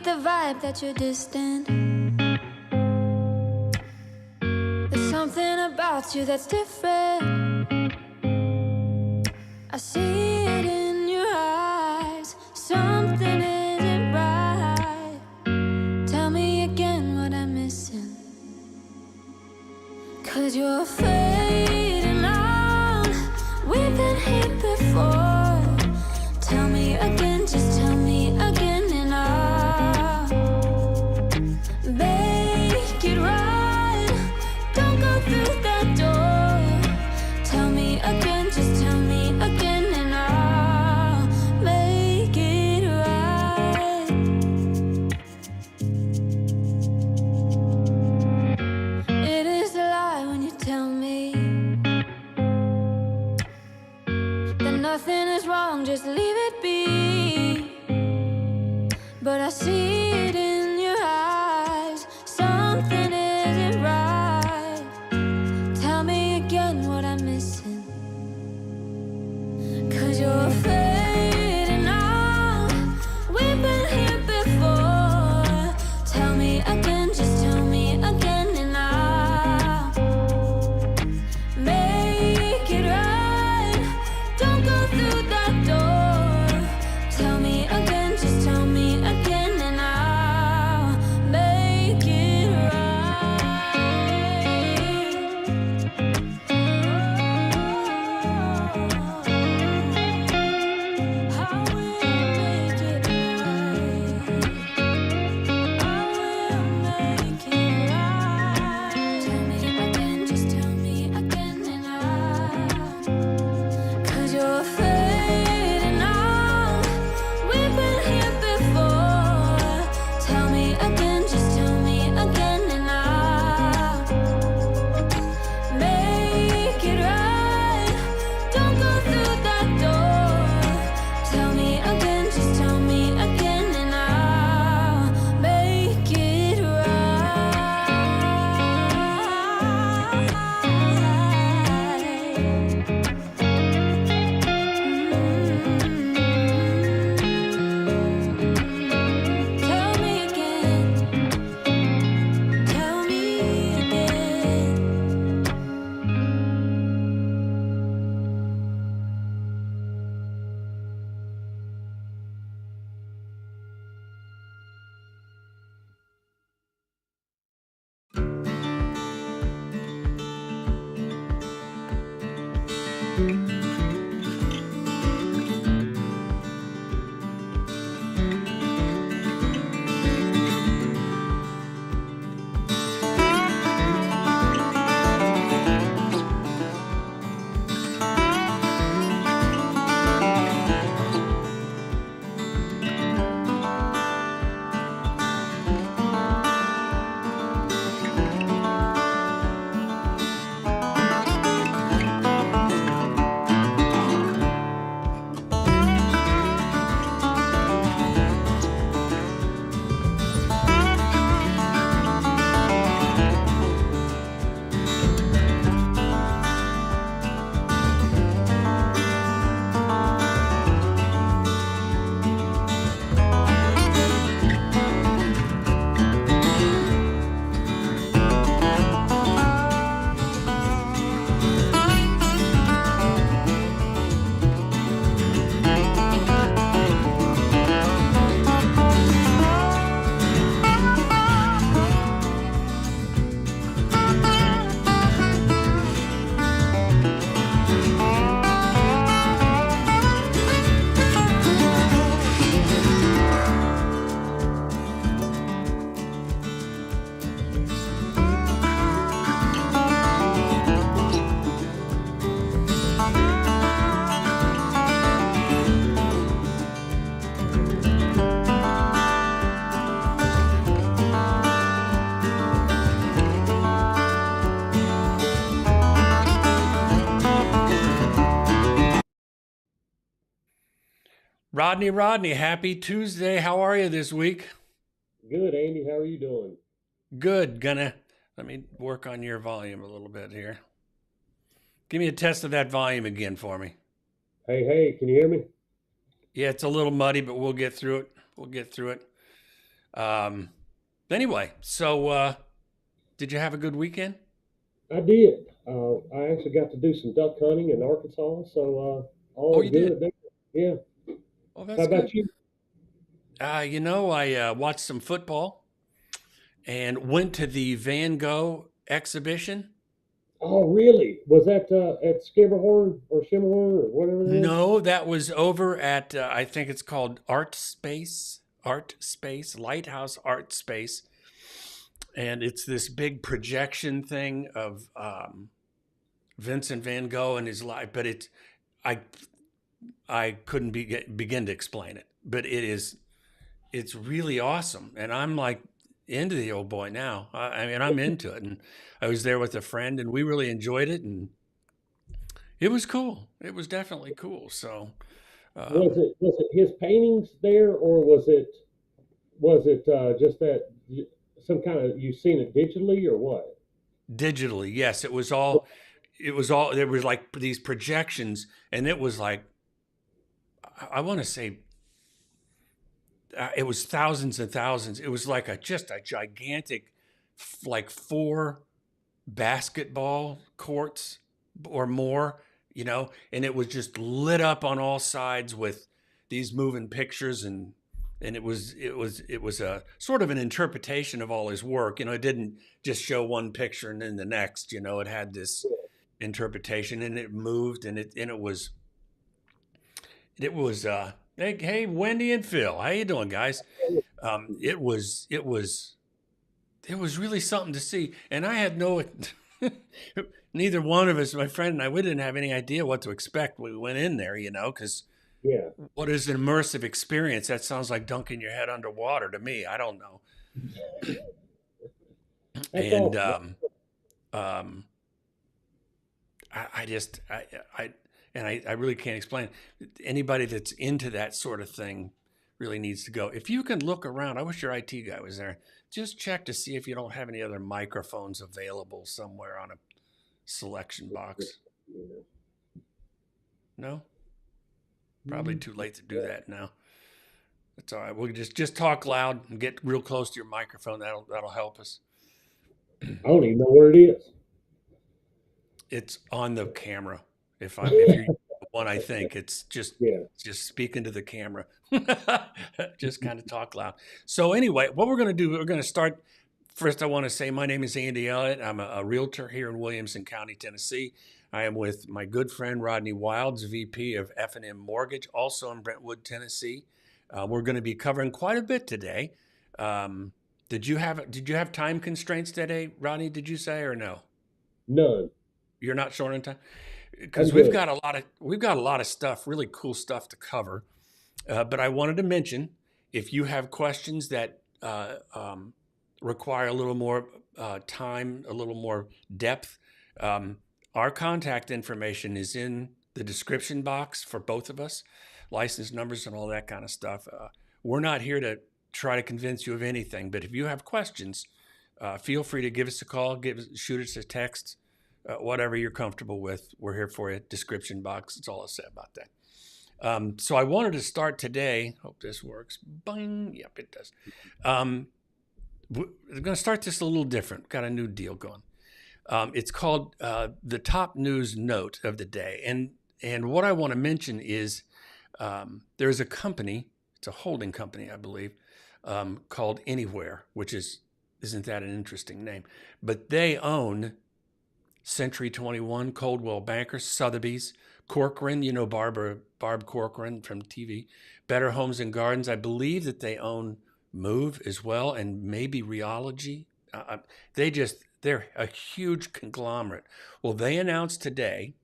the vibe that you're distant. There's something about you that's different. I see it in your eyes. Something isn't right. Tell me again what I'm missing. 'Cause you're fading out. We've been here before. Tell me again, just tell me again, and I'll make it right. Don't go through that door. Tell me again, just tell me again, and I'll make it right. It is a lie when you tell me that nothing is wrong, just leave it be. But I see it in your eyes. Something isn't right. Tell me again what I'm missing. 'Cause you're fading out. We've been here before. Tell me again, just tell me again, and I'll make it right. Don't go through that door. Tell me again, just tell me again, and I'll make it right. I will make it right. I will make it right. Tell me again, just tell me again, and I'll. 'Cause you're fading out. We've been here before. Tell me again, just tell me again, and I'll make it right. Don't go through that door. Tell me again, just tell me again, and I'll make it right. Tell me again. Tell me again. Rodney, happy Tuesday. How are you this week? Good, Andy. How are you doing? Good. Let me work on your volume a little bit here. Give me a test of that volume again for me. Hey, can you hear me? Yeah, it's a little muddy, but we'll get through it. Um, anyway, so did you have a good weekend? I did. I actually got to do some duck hunting in Arkansas, so Oh, all you did. good there. Yeah. Oh, How that's good. about you? I watched some football and went to the Van Gogh exhibition. Oh, really? Was that at Skimmerhorn or Shimmerhorn or whatever it is? No, that was over at I think it's called Art Space, Lighthouse Art Space, and it's this big projection thing of Vincent Van Gogh and his life. But I I couldn't begin to explain it, but it's really awesome, and I'm like into the old boy now. I mean, I'm into it, and I was there with a friend, and we really enjoyed it, and it was cool. It was definitely cool. So. Um, Was it his paintings there, or was it just that some kind of you seen it digitally or what? Digitally, yes, it was all there was like these projections, and it was like I want to say it was thousands and thousands. It was like just a gigantic, like four basketball courts or more, and it was just lit up on all sides with these moving pictures, and it was a sort of an interpretation of all his work. It didn't just show one picture and then the next. It had this interpretation, and it moved, and it was hey, Wendy and Phil, how you doing, guys? It was really something to see, and I had no neither one of us, my friend and I, we didn't have any idea what to expect when we went in there, because Yeah, what is an immersive experience? That sounds like dunking your head underwater to me. I don't know. that's And awesome. um, I just I really can't explain. Anybody that's into that sort of thing really needs to go. If you can look around, I wish your IT guy was there. Just check to see if you don't have any other microphones available somewhere on a selection box. Yeah. No, probably too late to do that now. That's all right. We'll just talk loud and get real close to your microphone. That'll help us. I don't even know where it is. It's on the camera. If you're the one, I think it's just Yeah. speak into the camera. Just kind of talk loud. So anyway, what we're going to do, we're going to start. First, I want to say my name is Andy Elliott. I'm a realtor here in Williamson County, Tennessee. I am with my good friend Rodney Wilds, VP of F&M Mortgage, also in Brentwood, Tennessee. We're going to be covering quite a bit today. Did you have time constraints today, Rodney? Did you say or no? None. You're not short on time I'm because we've good. got a lot of stuff, really cool stuff to cover. But I wanted to mention if you have questions that require a little more time, a little more depth, um, our contact information is in the description box for both of us, license numbers and all that kind of stuff. We're not here to try to convince you of anything, but if you have questions, feel free to give us a call, shoot us a text, whatever you're comfortable with. We're here for you. Description box. That's all I'll say about that. So I wanted to start today. Hope this works. Bing. Yep, it does. We're going to start this a little different. Got a new deal going. It's called the top news note of the day, and what I want to mention is there's a company. It's a holding company, I believe, called Anywhere, which isn't that an interesting name? But they own Century 21, Coldwell Banker, Sotheby's, Corcoran, Barb Corcoran from TV, Better Homes and Gardens. I believe that they own Move as well, and maybe Reology. They're a huge conglomerate. Well, they announced today,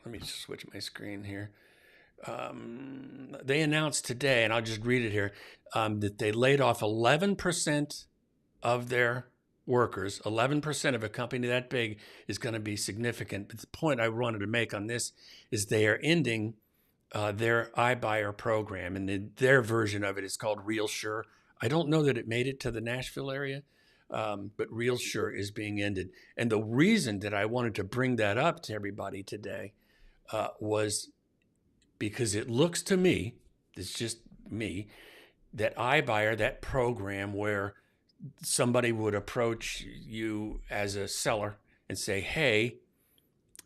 let me switch my screen here. They announced today, and I'll just read it here, that they laid off 11% of their workers. 11% of a company that big is going to be significant. But the point I wanted to make on this is they are ending their iBuyer program, and their version of it is called RealSure. I don't know that it made it to the Nashville area, but RealSure is being ended. And the reason that I wanted to bring that up to everybody today was because it looks to me, it's just me, that iBuyer, that program where somebody would approach you as a seller and say, hey,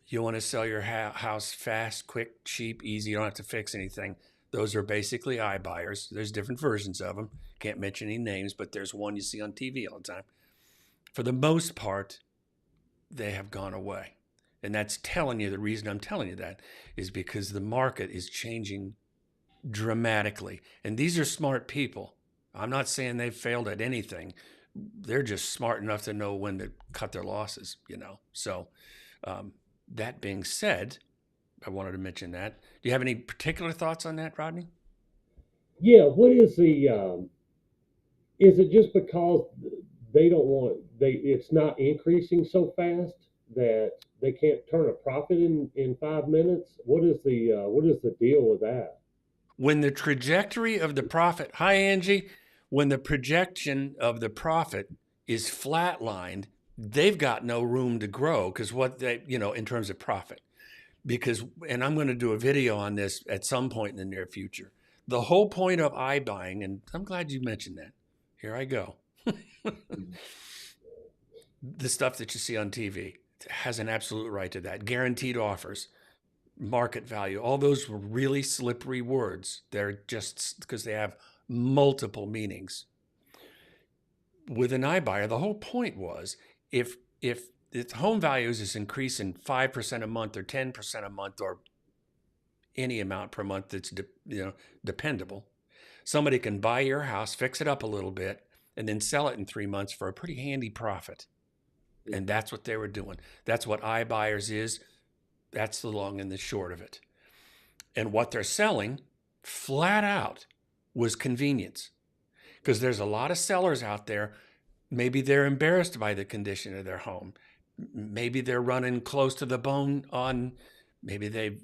you want to sell your house fast, quick, cheap, easy, you don't have to fix anything. Those are basically iBuyers. There's different versions of them. Can't mention any names, but there's one you see on TV all the time. For the most part, they have gone away. And that's telling you, the reason I'm telling you that is because the market is changing dramatically. And these are smart people. I'm not saying they've failed at anything. They're just smart enough to know when to cut their losses, So that being said, I wanted to mention that. Do you have any particular thoughts on that, Rodney? Yeah, what is is it just because they don't want, it's not increasing so fast that they can't turn a profit in 5 minutes? What is the deal with that? When the trajectory of the profit, hi Angie, when the projection of the profit is flatlined, they've got no room to grow because in terms of profit. And I'm going to do a video on this at some point in the near future. The whole point of iBuying, and I'm glad you mentioned that. Here I go. The stuff that you see on TV has an absolute right to that. Guaranteed offers, market value, all those really slippery words. They're just because they have multiple meanings. With an iBuyer, the whole point was if home values is increasing 5% a month or 10% a month or any amount per month that's dependable, somebody can buy your house, fix it up a little bit, and then sell it in 3 months for a pretty handy profit. And that's what they were doing. That's what iBuyers is. That's the long and the short of it. And what they're selling, flat out, was convenience. Because there's a lot of sellers out there, maybe they're embarrassed by the condition of their home. Maybe they're running close to the bone on, maybe they've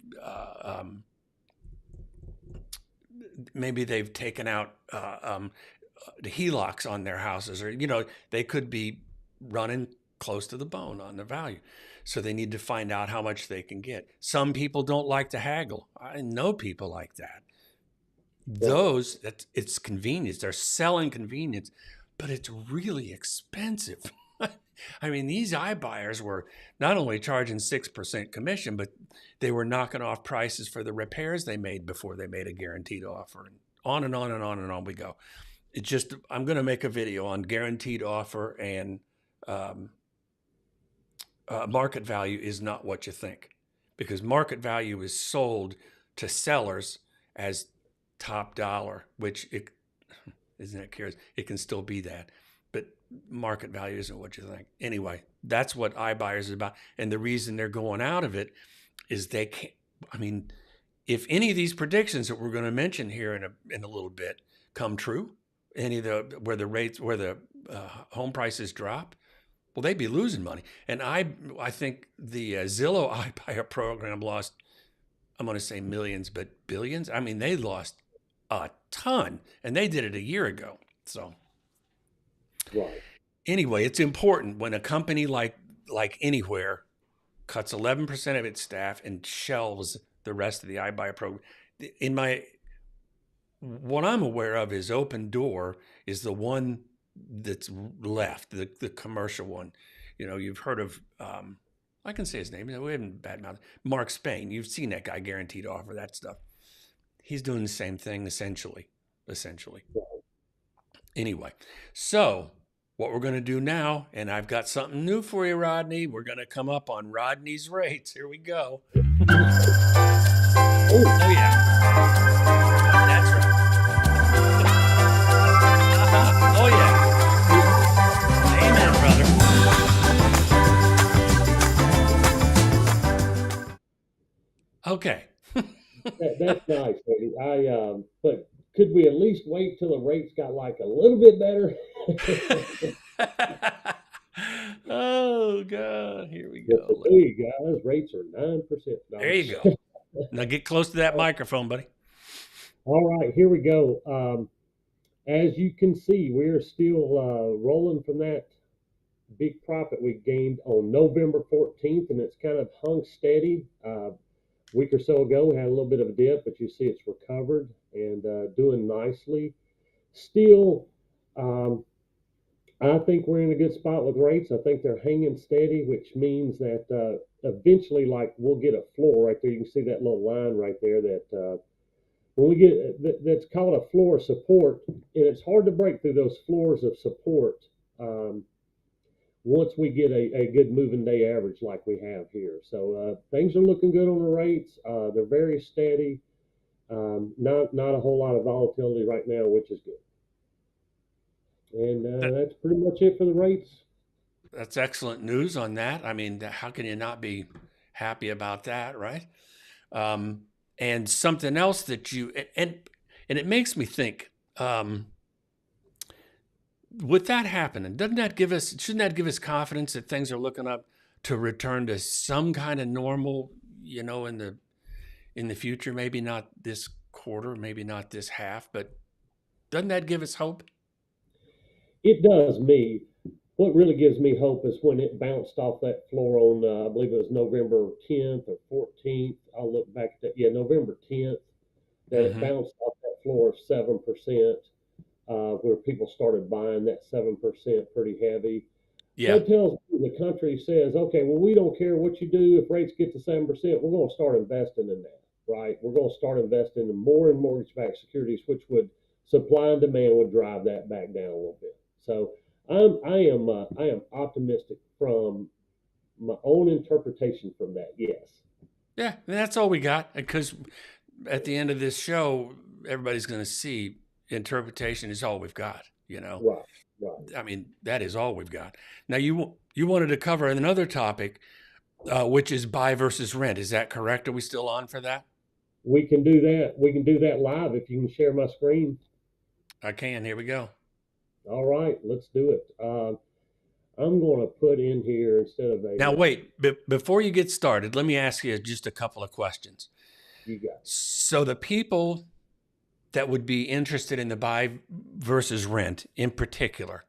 taken out the HELOCs on their houses, or, they could be running close to the bone on the value. So they need to find out how much they can get. Some people don't like to haggle. I know people like that. It's convenience. They're selling convenience, but it's really expensive. I mean, these iBuyers were not only charging 6% commission, but they were knocking off prices for the repairs they made before they made a guaranteed offer. And on and on and on and on we go. I'm going to make a video on guaranteed offer, and market value is not what you think, because market value is sold to sellers as top dollar, which isn't that curious? It can still be that, but market value isn't what you think. Anyway, that's what iBuyers is about. And the reason they're going out of it is they can't, if any of these predictions that we're going to mention here in a little bit come true, where the home prices drop, well, they'd be losing money. And I think the Zillow iBuyer program lost, I'm going to say millions, but billions. They lost a ton, and they did it a year ago. So Right. Anyway, it's important when a company like Anywhere cuts 11% of its staff and shelves the rest of the iBuyer program. What I'm aware of is Open Door is the one that's left, the commercial one. You've heard of, I can say his name, we haven't badmouthed, Mark Spain. You've seen that guy, guaranteed offer, that stuff. He's doing the same thing, essentially. Anyway, so what we're going to do now, and I've got something new for you, Rodney. We're going to come up on Rodney's rates. Here we go. Oh yeah. That's right. Oh yeah. Amen, brother. Okay. That's nice, Eddie. But could we at least wait till the rates got like a little bit better? Oh God, here we go. Hey guys, rates are 9%. There you go. Now get close to that microphone, buddy. All right, here we go. As you can see, we're still rolling from that big profit we gained on November 14th, and it's kind of hung steady. Week or so ago, we had a little bit of a dip, but you see it's recovered and doing nicely. still, um, I think we're in a good spot with rates. I think they're hanging steady, which means that eventually, like we'll get a floor right there. You can see that little line right there. That when we get that's called a floor of support, and it's hard to break through those floors of support once we get a good moving day average like we have here. So things are looking good on the rates. They're very steady. Not a whole lot of volatility right now, which is good. And That, that's pretty much it for the rates. that's excellent news on that. I mean, how can you not be happy about that, right? And something else that and it makes me think, with that happening, shouldn't that give us confidence that things are looking up to return to some kind of normal, in the future? Maybe not this quarter, maybe not this half, but doesn't that give us hope? It does me. What really gives me hope is when it bounced off that floor on, I believe it was November 10th or 14th. I'll look back at that. Yeah, November 10th, that it Mm-hmm. bounced off that floor of 7%, where people started buying that 7% pretty heavy. Yeah. That tells me the country says, okay, well, we don't care what you do. If rates get to 7%, we're going to start investing in that, right? We're going to start investing in more and mortgage-backed securities, which would supply and demand would drive that back down a little bit. So I am optimistic from my own interpretation from that. Yes. Yeah, and that's all we got. Because at the end of this show, everybody's going to see interpretation is all we've got. Right. Right. I mean, that is all we've got. Now, you wanted to cover another topic, which is buy versus rent. Is that correct? Are we still on for that? We can do that. We can do that live if you can share my screen. I can. Here we go. All right, let's do it. I'm going to put in here instead of a. Now, wait. Before you get started, let me ask you just a couple of questions. You got it. So, the people that would be interested in the buy versus rent in particular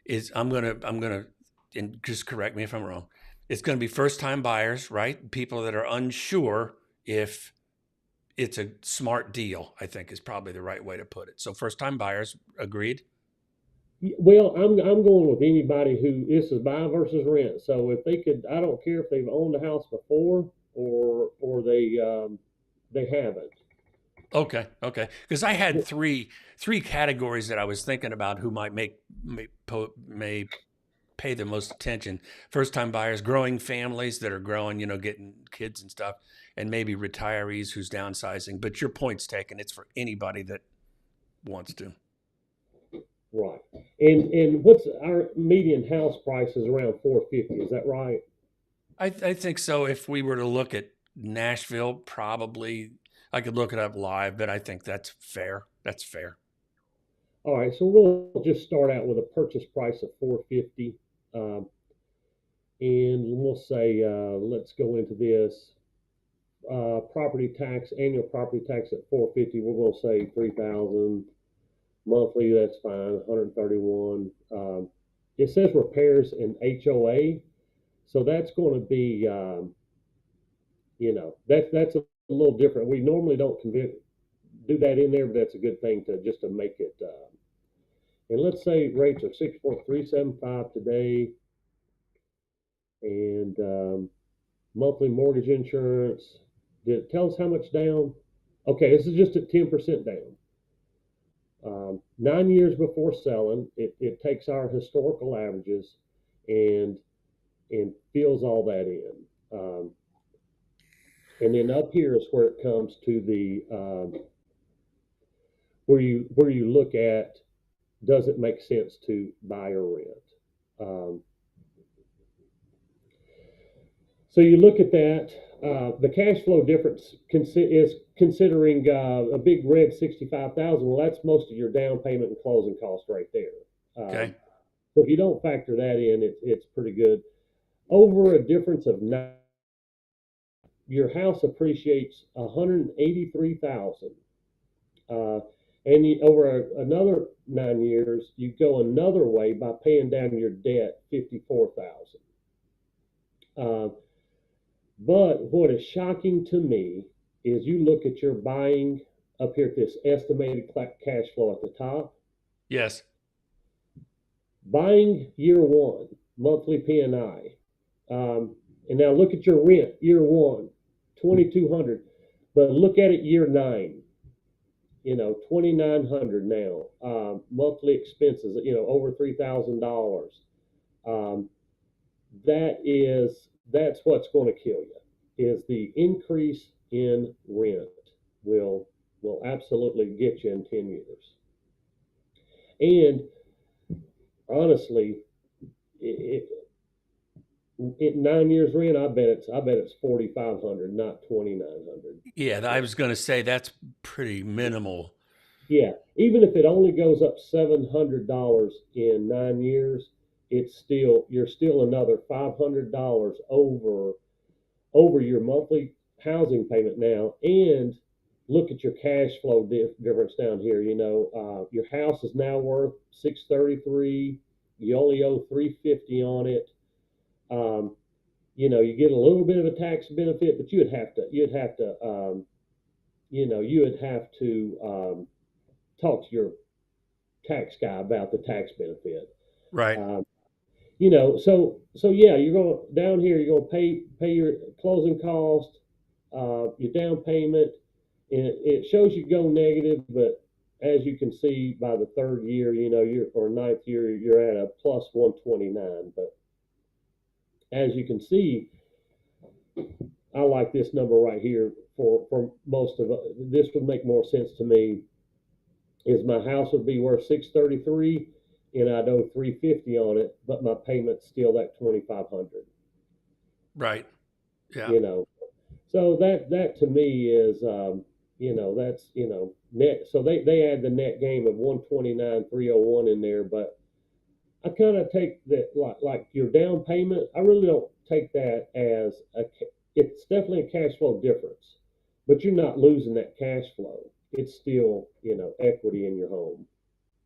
is I'm gonna and just correct me if I'm wrong. It's going to be first time buyers, right? People that are unsure if it's a smart deal, I think is probably the right way to put it. So first time buyers, agreed? Well, I'm going with anybody who this is buy versus rent. So if they could, I don't care if they've owned a house before or they haven't. Okay. Because I had three categories that I was thinking about who might may pay the most attention. First time buyers, growing families that are growing, getting kids and stuff, and maybe retirees who's downsizing. But your point's taken. It's for anybody that wants to. Right. And what's our median house price is around 450. Is that right? I think so. If we were to look at Nashville, probably I could look it up live, but I think that's fair. That's fair. All right. So we'll just start out with a purchase price of 450. And we'll say, let's go into this. Property tax, annual property tax at 450. We're going to say 3,000 monthly. That's fine. 131. It says repairs and HOA, so that's going to be, that's a little different. We normally don't do that in there, but that's a good thing to make it. And let's say rates are 6.375 today, and monthly mortgage insurance. Did it tell us how much down? Okay, this is just at 10% down. 9 years before selling, it takes our historical averages and fills all that in. And then up here is where it comes to the where you look at, does it make sense to buy or rent? So you look at that. The cash flow difference is considering a big red 65,000. Well, that's most of your down payment and closing cost right there. Okay. So if you don't factor that in, it's pretty good. Over a difference of 9, your house appreciates 183,000. And over another 9 years, you go another way by paying down your debt 54,000. But what is shocking to me is you look at your buying up here at this estimated cash flow at the top. Yes. Buying year one, monthly P&I. And now look at your rent year one, 2,200. But look at it year nine, 2,900 now. Monthly expenses, over $3,000. Um, that's what's going to kill you. Is the increase in rent will absolutely get you in 10 years. And honestly, it, 9 years rent, I bet it's 4,500, not 2,900. Yeah, I was going to say that's pretty minimal. Yeah, even if it only goes up $700 in 9 years, you're still another $500 over your monthly housing payment now. And look at your cash flow difference down here. Your house is now worth 633. You only owe 350 on it. You get a little bit of a tax benefit, but you would have to talk to your tax guy about the tax benefit. Right. So yeah, you're going down here. You're going to pay your closing cost, your down payment, and it shows you go negative, but as you can see by the third year, or ninth year, you're at a plus 129. But as you can see, I like this number right here for most of it. This would make more sense to me. Is my house would be worth 633, and I'd owe 350 on it, but my payment's still that 2,500. Right. Yeah. So that to me is that's net. So they add the net gain of 129,301 in there, but I kind of take that like your down payment. I really don't take that as it's definitely a cash flow difference, but you're not losing that cash flow. It's still, equity in your home.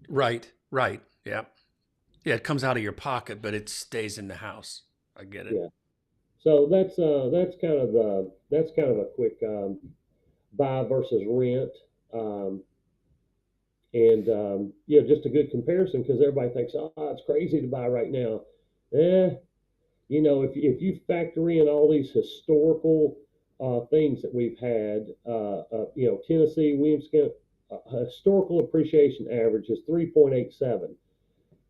Right. Right. Yeah. Yeah. It comes out of your pocket, but it stays in the house. I get it. Yeah. So that's kind of a quick buy versus rent, and just a good comparison because everybody thinks, oh, it's crazy to buy right now. If you factor in all these historical things that we've had, Tennessee, Williamson, historical appreciation average is 3.87.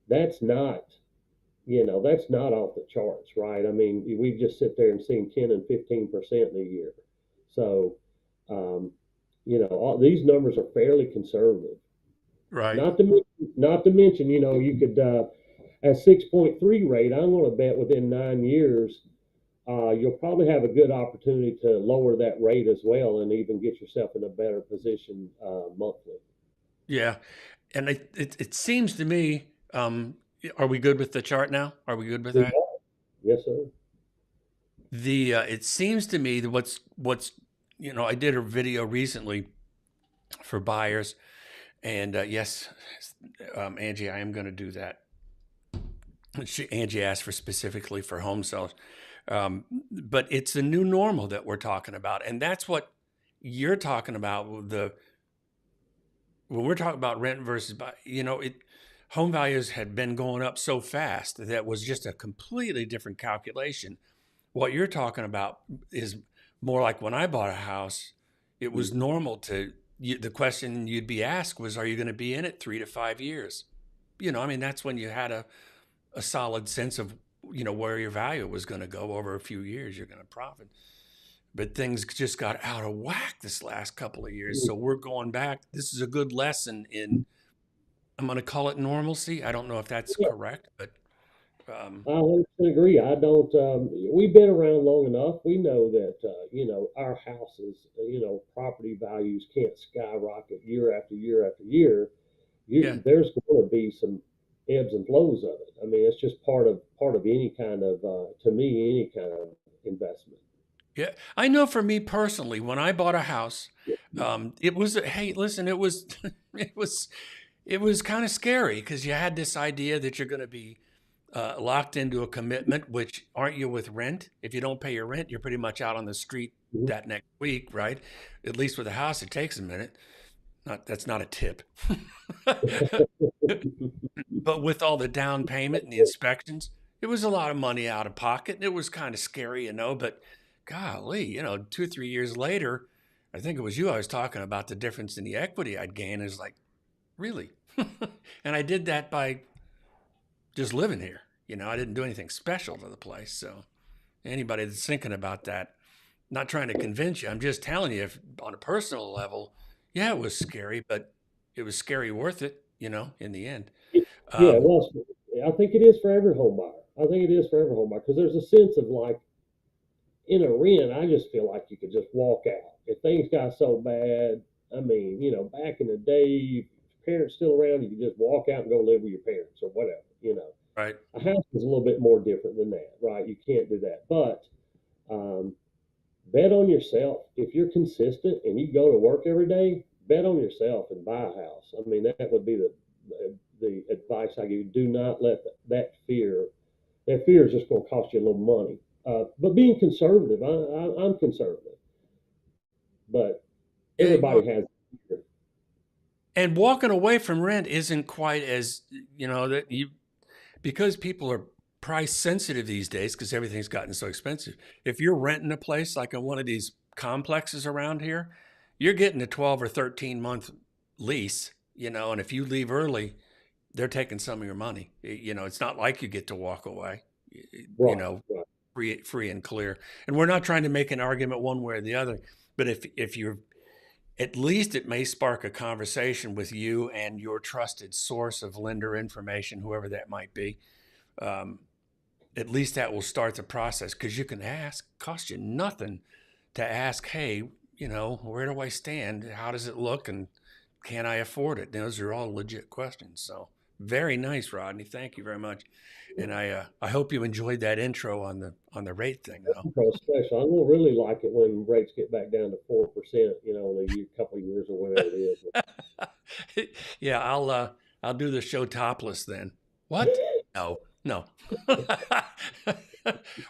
That's not, that's not off the charts, right? I mean, we just sit there and seen 10 and 15% in a year. So, all these numbers are fairly conservative. Right. Not to mention, you could at 6.3 rate. I'm going to bet within 9 years, you'll probably have a good opportunity to lower that rate as well, and even get yourself in a better position monthly. Yeah. And it seems to me, are we good with the chart now? Are we good with that? Yes, sir. It seems to me that what's I did a video recently for buyers, and yes, Angie, I am going to do that. Angie asked for specifically for home sales, but it's the new normal that we're talking about, and that's what you're talking about. When we're talking about rent versus buy, home values had been going up so fast that was just a completely different calculation. What you're talking about is more like when I bought a house, it was normal the question you'd be asked was, are you going to be in it 3 to 5 years? That's when you had a solid sense of, where your value was going to go over a few years, you're going to profit. But things just got out of whack this last couple of years. So we're going back. This is a good lesson in, I'm going to call it normalcy. I don't know if that's correct, but I 100% agree. I don't. We've been around long enough. We know that our houses, property values can't skyrocket year after year after year. There's going to be some ebbs and flows of it. I mean, it's just part of any kind of, to me, any kind of investment. Yeah, I know for me personally, when I bought a house, it was, hey, listen, it was kind of scary because you had this idea that you're going to be locked into a commitment, which aren't you with rent? If you don't pay your rent, you're pretty much out on the street that next week, right? At least with a house, it takes a minute. That's not a tip. But with all the down payment and the inspections, it was a lot of money out of pocket. And it was kind of scary, but golly, 2 or 3 years later, I think it was you I was talking about the difference in the equity I'd gain. Is like, really? And I did that by just living here. I didn't do anything special to the place. So anybody that's thinking about that, not trying to convince you, I'm just telling you, if on a personal level, yeah, it was scary, but it was scary worth it, in the end. Yeah, Um, well, I think it is for every home buyer. I think it is for every home buyer because there's a sense of like in a rent, I just feel like you could just walk out. If things got so bad, I mean, back in the day, if parents still around, you could just walk out and go live with your parents or whatever. right. A house is a little bit more different than that, right? You can't do that. But um, bet on yourself. If you're consistent and you go to work every day, bet on yourself and buy a house. I mean, that would be the advice I give you. Do not let that fear. That fear is just going to cost you a little money. But being conservative, I'm conservative, but Yeah, you are. everybody has. And walking away from rent isn't quite as, that you, because people are price sensitive these days because everything's gotten so expensive. If you're renting a place like in one of these complexes around here, you're getting a 12 or 13 month lease, and if you leave early, they're taking some of your money. It's not like you get to walk away, you Right, know, right. free and clear. And we're not trying to make an argument one way or the other, but if you're, at least it may spark a conversation with you and your trusted source of lender information, whoever that might be. Um, at least that will start the process because you can ask, cost you nothing to ask, hey, where do I stand? How does it look? And can I afford it? Those are all legit questions. So very nice, Rodney. Thank you very much. And I hope you enjoyed that intro on the rate thing, though. Special. I'm gonna really like it when rates get back down to 4%. In a couple of years or whatever it is. Yeah, I'll do the show topless then. What? No, no.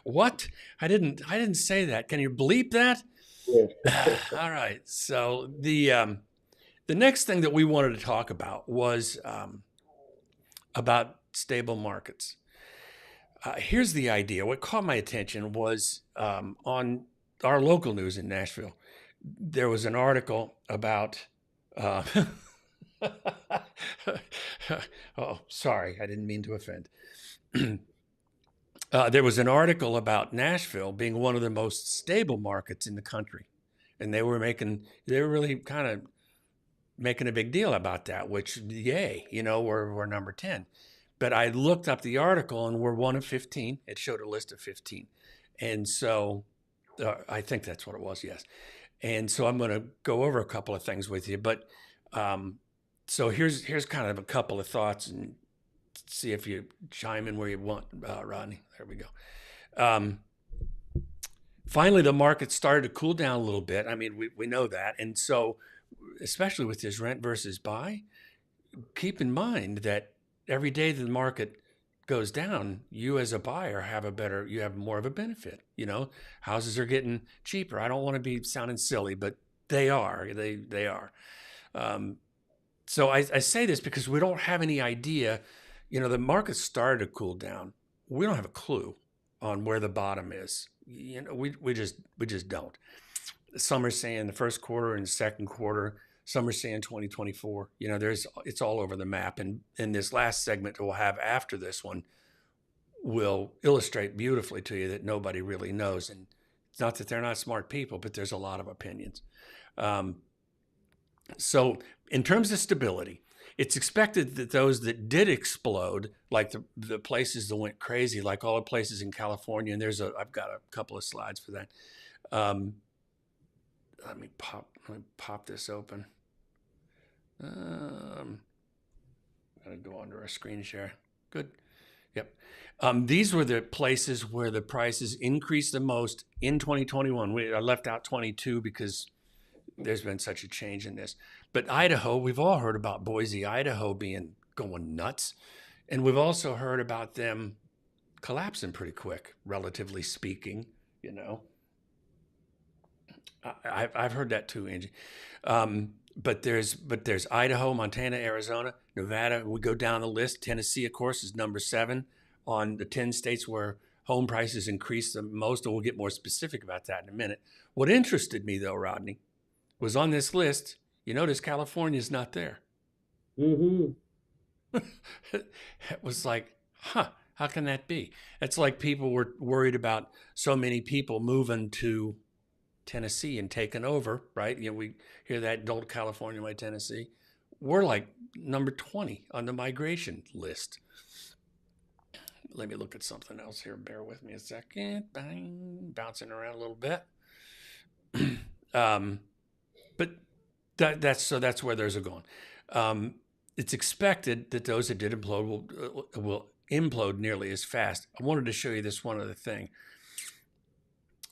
What? I didn't say that. Can you bleep that? Yeah. All right. So the next thing that we wanted to talk about was about stable markets. Here's the idea. What caught my attention was on our local news in Nashville. There was an article about. Uh, oh, sorry, I didn't mean to offend. There was an article about Nashville being one of the most stable markets in the country, and they were really kind of making a big deal about that. Which, yay, we're number 10. But I looked up the article, and we're one of 15. It showed a list of 15, and so I think that's what it was. Yes, and so I'm going to go over a couple of things with you, but. So here's kind of a couple of thoughts and see if you chime in where you want, Rodney. There we go. Finally, the market started to cool down a little bit. I mean, we know that. And so, especially with this rent versus buy, keep in mind that every day the market goes down, you as a buyer you have more of a benefit. Houses are getting cheaper. I don't want to be sounding silly, but they are. They are. So I say this because we don't have any idea. The market started to cool down. We don't have a clue on where the bottom is. We just don't. Some are saying the first quarter and the second quarter. Some are saying 2024. It's all over the map. And in this last segment we'll have after this one will illustrate beautifully to you that nobody really knows. And it's not that they're not smart people, but there's a lot of opinions. So in terms of stability, it's expected that those that did explode, like the places that went crazy, like all the places in California, and I've got a couple of slides for that. Let me pop this open. I'm gonna go under a screen share. Good. Yep. These were the places where the prices increased the most in 2021. I left out 22 because there's been such a change in this. But Idaho, we've all heard about Boise, Idaho going nuts. And we've also heard about them collapsing pretty quick, relatively speaking, I've heard that too, Angie. but there's Idaho, Montana, Arizona, Nevada. We go down the list. Tennessee, of course, is number 7 on the 10 states where home prices increase the most, and we'll get more specific about that in a minute. What interested me, though, Rodney, was on this list, you notice California's not there. Mm-hmm. It was like, how can that be? It's like people were worried about so many people moving to Tennessee and taking over, right? You know, we hear that, don't California, my Tennessee. We're like number 20 on the migration list. Let me look at something else here. Bear with me a second. Bang, bouncing around a little bit. But that's where those are going. It's expected that those that did implode will implode nearly as fast. I wanted to show you this one other thing.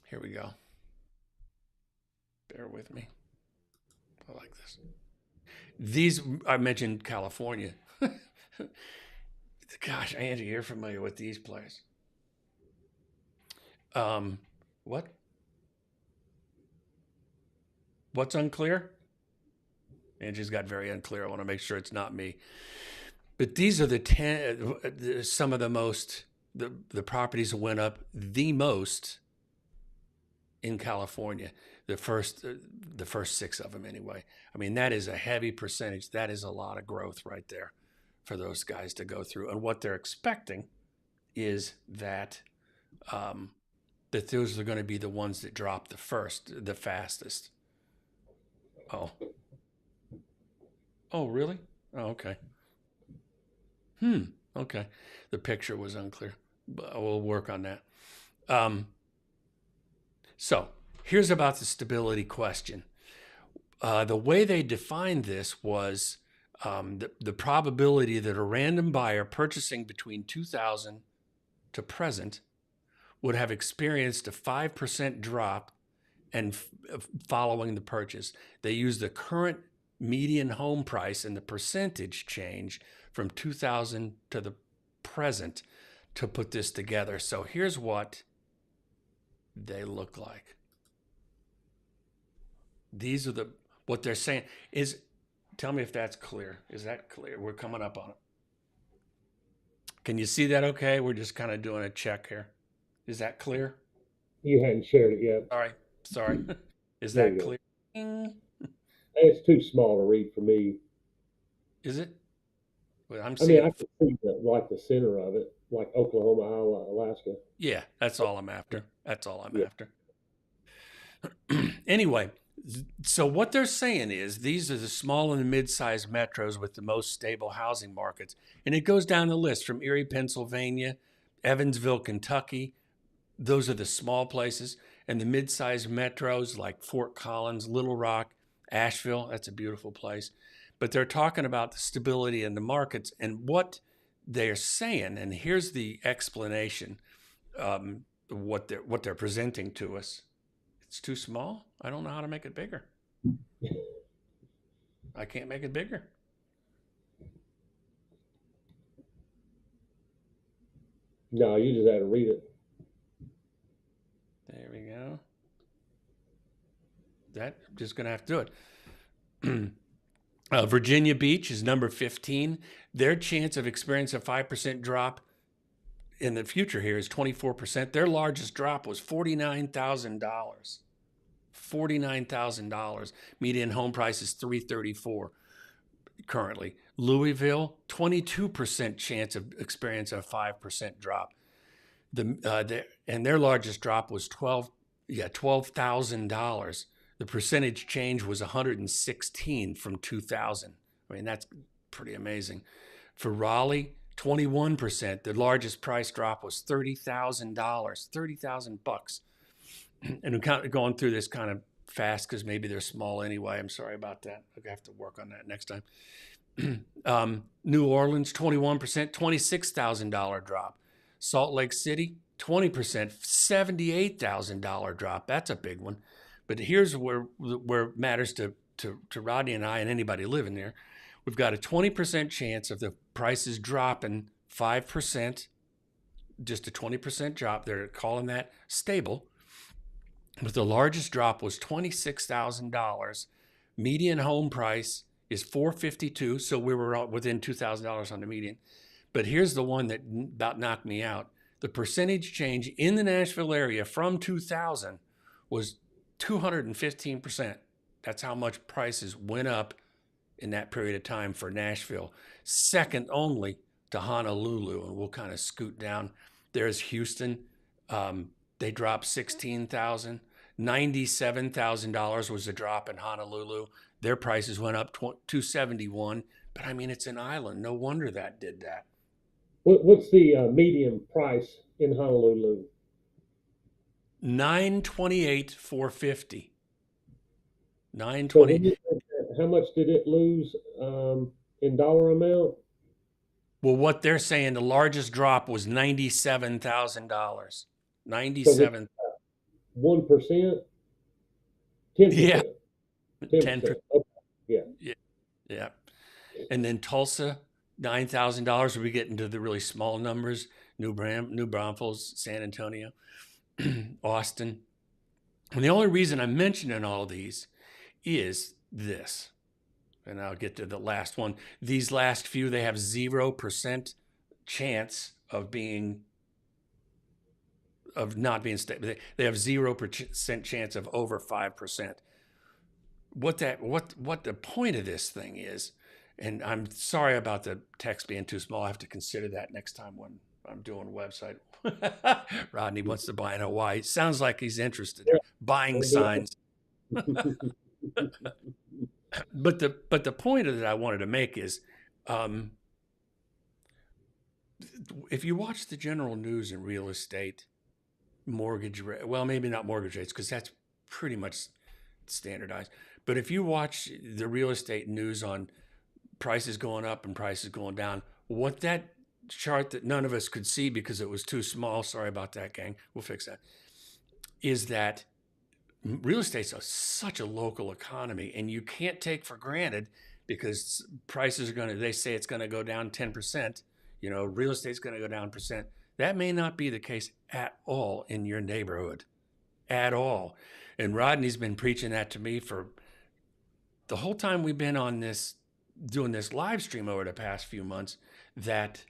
Here we go. Bear with me. I like this. These, I mentioned California. Gosh, Angie, you're familiar with these places. What? What's unclear? Angie's got very unclear. I want to make sure it's not me. But these are some of the most, the properties that went up the most in California. The first 6 of them anyway. I mean, that is a heavy percentage. That is a lot of growth right there for those guys to go through. And what they're expecting is that that those are going to be the ones that drop the fastest. Oh, really? Oh, okay. Okay. The picture was unclear, but we'll work on that. So here's about the stability question. The way they defined this was the probability that a random buyer purchasing between 2000 to present would have experienced a 5% drop and following the purchase. They used the current median home price and the percentage change from 2000 to the present to put this together. So here's what they look like. These are what they're saying is, tell me if that's clear. Is that clear? We're coming up on it. Can you see that okay? We're just kind of doing a check here. Is that clear? You hadn't shared it yet. All right. Sorry. Is that clear? It's too small to read for me. Is it? Well, I mean, I can see the center of it, like Oklahoma, Iowa, Alaska. Yeah, that's all I'm after. That's all I'm after. Anyway, so what they're saying is these are the small and the mid-sized metros with the most stable housing markets. And it goes down the list from Erie, Pennsylvania, Evansville, Kentucky. Those are the small places. And the mid-sized metros like Fort Collins, Little Rock, Asheville, that's a beautiful place. But they're talking about the stability in the markets and what they're saying. And here's the explanation, what they're presenting to us. It's too small. I don't know how to make it bigger. I can't make it bigger. No, you just had to read it. There we go. I'm just going to have to do it. Virginia Beach is number 15. Their chance of experiencing a 5% drop in the future here is 24%. Their largest drop was $49,000. $49,000. Median home price is $334 currently. Louisville, 22% chance of experiencing a 5% drop. And their largest drop was $12,000. The percentage change was 116 from 2000. I mean, that's pretty amazing. For Raleigh, 21%. The largest price drop was $30,000, $30,000. And I'm kind of going through this kind of fast because maybe they're small anyway. I'm sorry about that. I have to work on that next time. New Orleans, 21%, $26,000 drop. Salt Lake City, 20%, $78,000 drop. That's a big one. But here's where it matters to Rodney and I and anybody living there. We've got a 20% chance of the prices dropping 5%, just a 20% drop. They're calling that stable. But the largest drop was $26,000 Median home price is $452, so we were within $2,000 on the median. But here's the one that about knocked me out. The percentage change in the Nashville area from 2000 was 215%. That's how much prices went up in that period of time for Nashville. Second only to Honolulu, and we'll kind of scoot down. There's Houston. They dropped 16,000. $97,000 was the drop in Honolulu. Their prices went up 271. But I mean, it's an island. No wonder that did that. What's the median price in Honolulu? $928,450. So $920. how much did it lose in dollar amount? Well, what they're saying, the largest drop was $97,000. So 97. 1%? 10%? Yeah, 10%. 10%. Okay. Yeah. Yeah. And then Tulsa, $9,000. We get into the really small numbers. New Braunfels, San Antonio, Austin. And the only reason I'm mentioning all these is this. And I'll get to the last one. These last few, they have 0% chance of not being stable. They have 0% chance of over 5%. What the point of this thing is, and I'm sorry about the text being too small. I have to consider that next time when I'm doing a website. Rodney wants to buy in Hawaii. Sounds like he's interested in buying signs. But the point that I wanted to make is, if you watch the general news in real estate, well, maybe not mortgage rates, because that's pretty much standardized. But if you watch the real estate news on prices going up and prices going down, what that chart that none of us could see because it was too small, sorry about that, gang, we'll fix that, is that real estate's such a local economy, and you can't take for granted because prices are they say it's going to go down 10%, real estate's going to go down percent. That may not be the case at all in your neighborhood, at all. And Rodney's been preaching that to me for the whole time we've been on this, doing this live stream over the past few months, that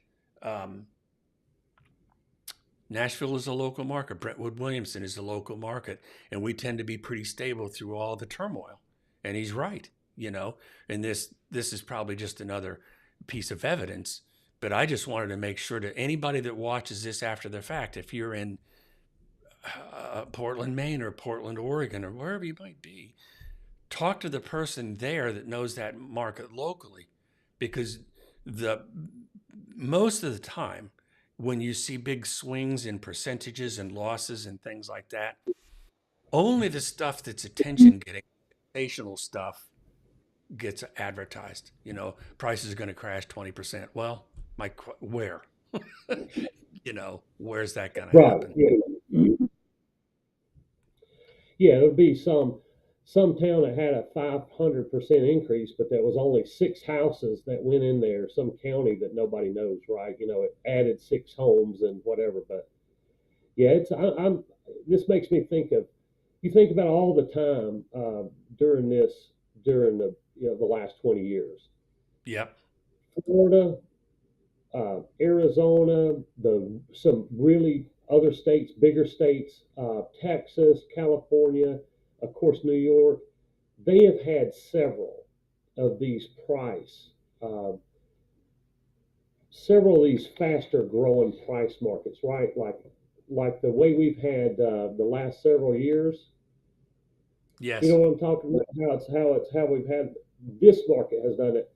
Nashville is a local market. Brentwood, Williamson is a local market. And we tend to be pretty stable through all the turmoil. And he's right, and this is probably just another piece of evidence. But I just wanted to make sure that anybody that watches this after the fact, if you're in Portland, Maine, or Portland, Oregon, or wherever you might be, talk to the person there that knows that market locally, because most of the time when you see big swings in percentages and losses and things like that, only the stuff that's attention getting, sensational stuff, gets advertised. Prices are going to crash 20%. Well, where? Where's that going to happen? Yeah, it would be some town that had a 500% increase, but there was only 6 houses that went in there. Some county that nobody knows, right? It added 6 homes and whatever. But yeah, this makes me think of, you think about all the time during the last 20 years. Yep. Florida, Arizona, some really other states, bigger states, Texas, California, of course, New York, they have had several of these several of these faster growing price markets, right? Like the way we've had the last several years. Yes. You know what I'm talking about? How we've had, this market has done it.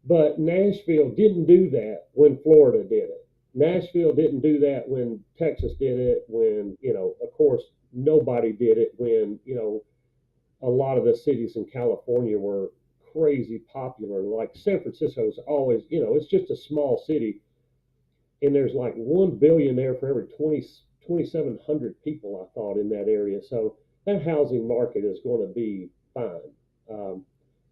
But Nashville didn't do that when Florida did it. Nashville didn't do that when Texas did it, when, of course, nobody did it when, a lot of the cities in California were crazy popular. Like San Francisco is always, it's just a small city, and there's like 1 billion there for every 2,700 people, I thought, in that area. So that housing market is going to be fine.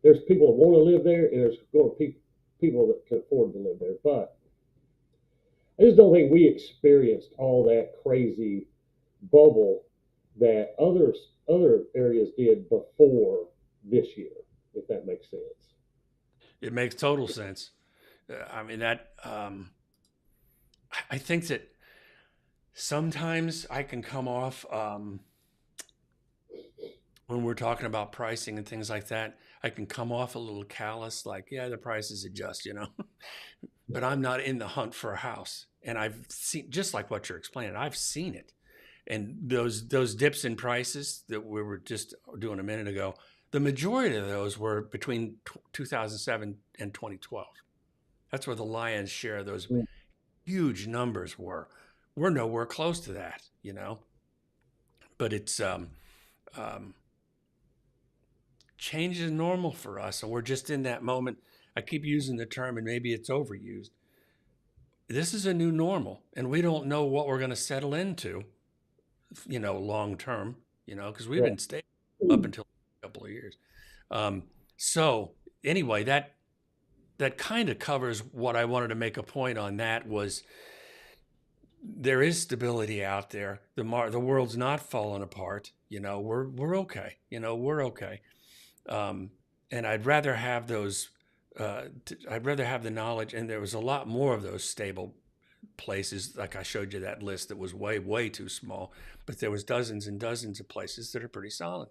There's people that want to live there, and there's going to be people that can afford to live there. But I just don't think we experienced all that crazy bubble that other areas did before this year. if that makes sense. It makes total sense. I mean, I think that sometimes I can come off, when we're talking about pricing and things like that, I can come off a little callous, like, yeah, the prices adjust, but I'm not in the hunt for a house. And I've seen, just like what you're explaining, I've seen it. And those dips in prices that we were just doing a minute ago, the majority of those were between 2007 and 2012. That's where the lion's share of those Mm. huge numbers were. We're nowhere close to that, but it's change is normal for us, and we're just in that moment. I keep using the term, and maybe it's overused. This is a new normal, and we don't know what we're going to settle into, long term, because we've Right. been stable up until a couple of years. So anyway, that kind of covers what I wanted to make a point on. That was, there is stability out there. The world's not falling apart. We're okay. We're okay. And I'd rather have those. I'd rather have the knowledge, and there was a lot more of those stable places. Like I showed you that list that was way, way too small, but there was dozens and dozens of places that are pretty solid.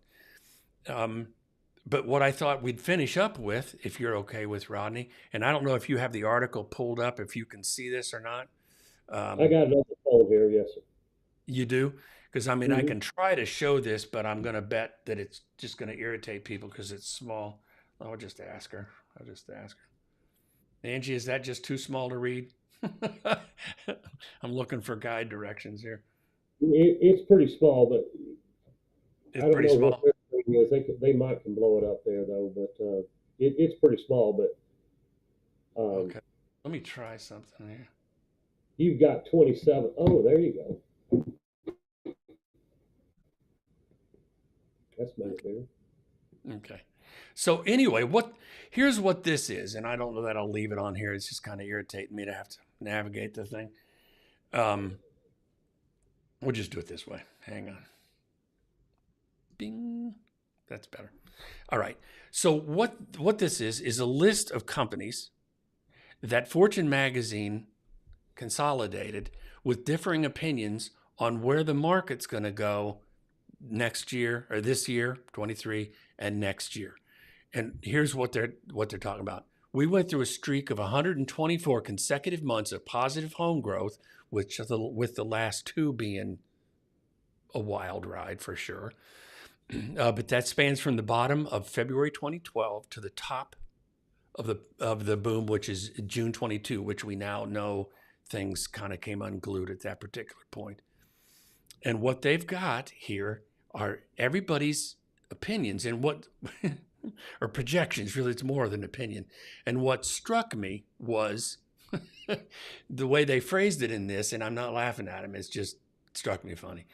But what I thought we'd finish up with, if you're okay with, Rodney, and I don't know if you have the article pulled up, if you can see this or not. I got it on the phone here, yes, sir. You do? Because I mean, I Mhm. can try to show this, but I'm going to bet that it's just going to irritate people because it's small. I'll just ask her. Angie, is that just too small to read? I'm looking for guide directions here. It's pretty small, but I It's don't pretty know what small. their thing is. They might can blow it up there though, but it's pretty small. But Okay. Let me try something here. you've got 27. Oh, there you go. That's made it bigger. Okay. So anyway, here's what this is, and I don't know that I'll leave it on here. It's just kind of irritating me to have to navigate the thing. We'll just do it this way. Hang on. Bing. That's better. All right. So what this is a list of companies that Fortune magazine consolidated with differing opinions on where the market's going to go next year, or this year, 23, and next year. And here's what they're talking about. We went through a streak of 124 consecutive months of positive home growth, with the last two being a wild ride for sure. But that spans from the bottom of February 2012 to the top of the boom, which is June 22, which we now know things kind of came unglued at that particular point. And what they've got here are everybody's opinions and what or projections. Really, it's more than opinion. And what struck me was the way they phrased it in this, and I'm not laughing at them, it's just struck me funny.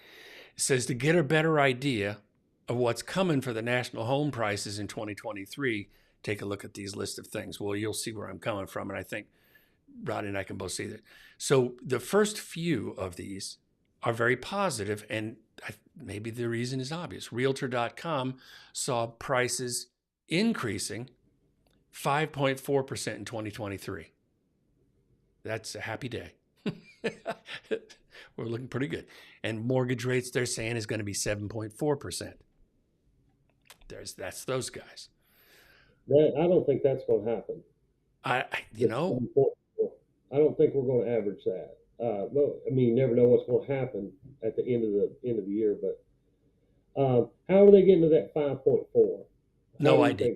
It says, to get a better idea of what's coming for the national home prices in 2023, take a look at these list of things. Well, you'll see where I'm coming from, and I think Rodney and I can both see that. So the first few of these are very positive, and maybe the reason is obvious. Realtor.com saw prices increasing 5.4% in 2023. That's a happy day. We're looking pretty good. And mortgage rates, they're saying, is going to be 7.4%. That's those guys. I don't think that's going to happen. I don't think we're going to average that. Well, I mean, you never know what's going to happen at the end of the year. But how are they getting to that 5.4? No idea.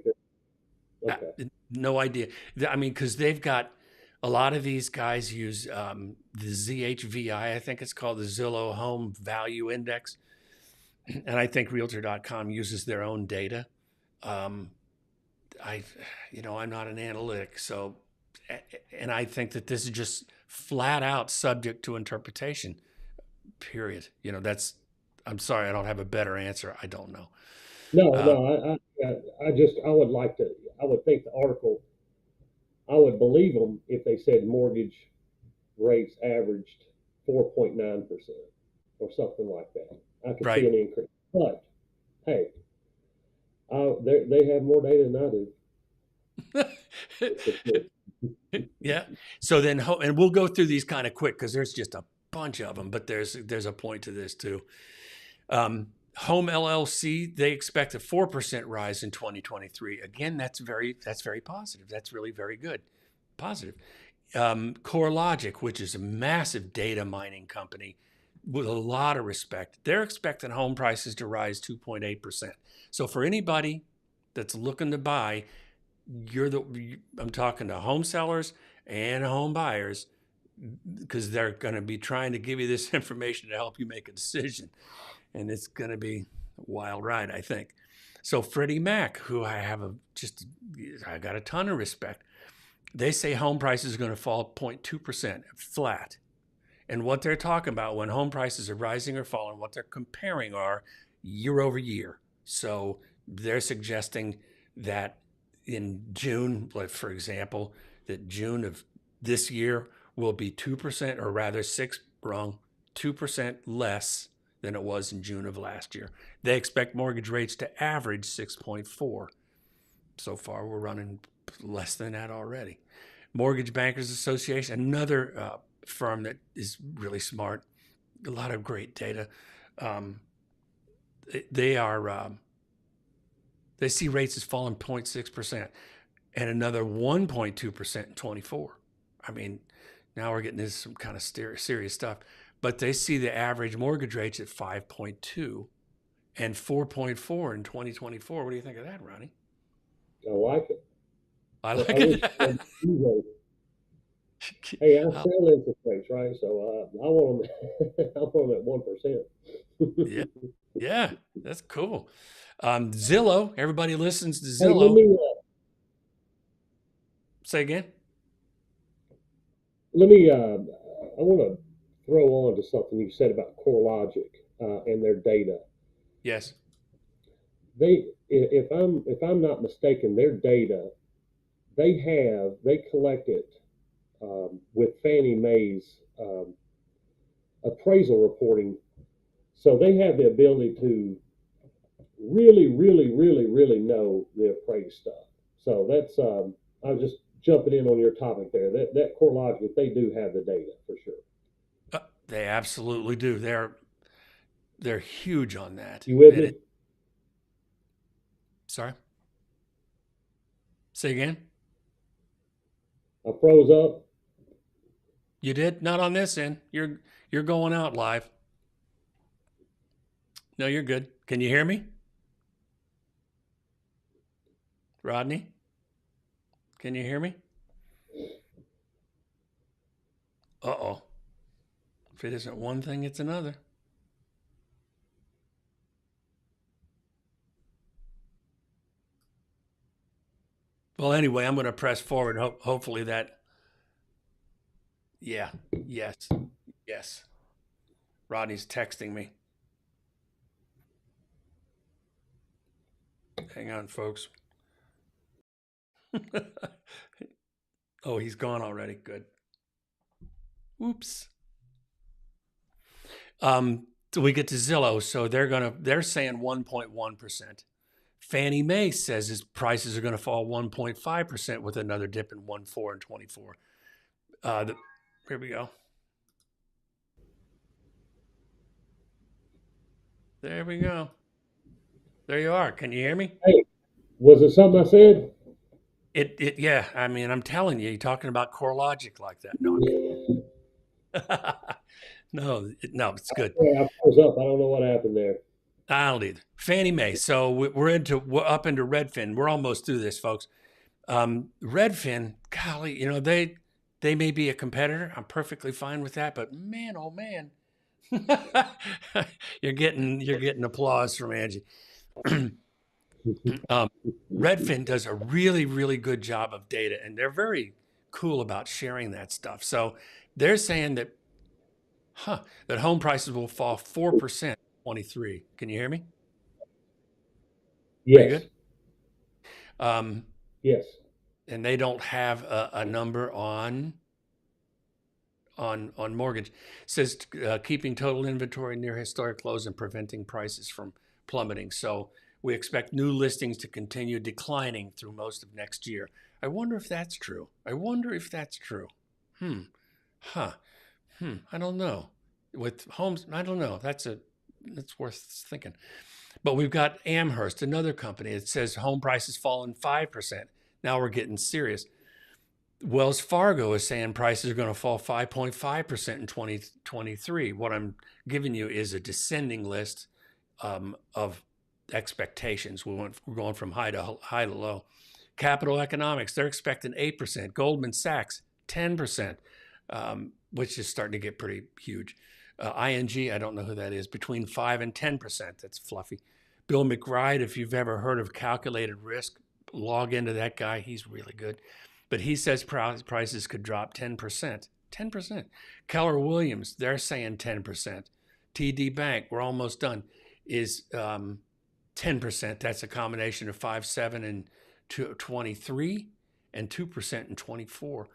Okay. No idea. I mean, because they've got a lot of these guys use the ZHVI, I think it's called, the Zillow Home Value Index. And I think Realtor.com uses their own data. I'm not an analytic, so, and I think that this is just flat out subject to interpretation, period. I'm sorry, I don't have a better answer. I don't know. No, I would think the article, I would believe them if they said mortgage rates averaged 4.9% or something like that. I could Right. see an increase. But hey, They have more data than I do. Yeah. So then, and we'll go through these kind of quick because there's just a bunch of them, but there's a point to this too. Home LLC, they expect a 4% rise in 2023. Again, that's very positive. That's really very good. Positive. CoreLogic, which is a massive data mining company with a lot of respect, they're expecting home prices to rise 2.8%. So for anybody that's looking to buy, I'm talking to home sellers and home buyers because they're going to be trying to give you this information to help you make a decision. And it's going to be a wild ride, I think. So Freddie Mac, who I got a ton of respect, they say home prices are going to fall 0.2% flat. And what they're talking about when home prices are rising or falling, what they're comparing are year over year. So they're suggesting that in June, like for example, that June of this year will be 2%, or rather 2% less than it was in June of last year. They expect mortgage rates to average 6.4. So far, we're running less than that already. Mortgage Bankers Association, another firm that is really smart, a lot of great data. They see rates as falling 0.6% and another 1.2% in 24. I mean, now we're getting into some kind of serious stuff. But they see the average mortgage rates at 5.2 and 4.4 in 2024. What do you think of that, Ronnie? I like it. I like it. Hey, I sell interest rates, right? So I want them. I want them at 1%. Yeah, that's cool. Zillow. Everybody listens to Hey, Zillow. let me Say again. I want to throw on to something you said about CoreLogic and their data. Yes. If I'm not mistaken, their data they collect it with Fannie Mae's appraisal reporting, so they have the ability to really, really, really, really know the appraised stuff. So that's I was just jumping in on your topic there. That CoreLogic, they do have the data for sure. They absolutely do. They're huge on that. You with me? Sorry. Say again. I froze up. You did? Not on this end. You're going out live. No, you're good. Can you hear me? Rodney? Can you hear me? Uh-oh. If it isn't one thing, it's another. Well, anyway, I'm going to press forward. Hopefully that. Yeah. Yes. Rodney's texting me. Hang on, folks. Oh, he's gone already. Good. Oops. So we get to Zillow. So they're saying 1.1%. Fannie Mae says his prices are going to fall 1.5% with another dip in 1.4 and 24. Here we go. There we go. There you are. Can you hear me? Hey, was it something I said? Yeah. I mean, I'm telling you, you're talking about CoreLogic like that. No, I'm kidding. No, it's good. Yeah, I froze up. I don't know what happened there. I don't either. Fannie Mae. So we're up into Redfin. We're almost through this, folks. Redfin, golly, they may be a competitor. I'm perfectly fine with that. But man, oh man, you're getting applause from Angie. Redfin does a really, really good job of data, and they're very cool about sharing that stuff. So they're saying that home prices will fall 4% 23. Can you hear me? Yes. Pretty good. Yes. And they don't have a number on mortgage. It says keeping total inventory near historic lows and preventing prices from plummeting. So We expect new listings to continue declining through most of next year. I wonder if that's true. I wonder if that's true. Huh. I don't know. With homes, I don't know. That's worth thinking. But we've got Amherst, another company. It says home prices fallen 5%. Now we're getting serious. Wells Fargo is saying prices are going to fall 5.5% in 2023. What I'm giving you is a descending list of expectations. We're going from high to low. Capital Economics, they're expecting 8%. Goldman Sachs, 10%, which is starting to get pretty huge. ING, I don't know who that is, between 5 and 10%. That's fluffy. Bill McBride, if you've ever heard of calculated risk, log into that guy. He's really good. But he says prices could drop 10%. 10%. Keller Williams, they're saying 10%. TD Bank, we're almost done, is 10%. That's a combination of 5.7 in 23 and 2% in 24.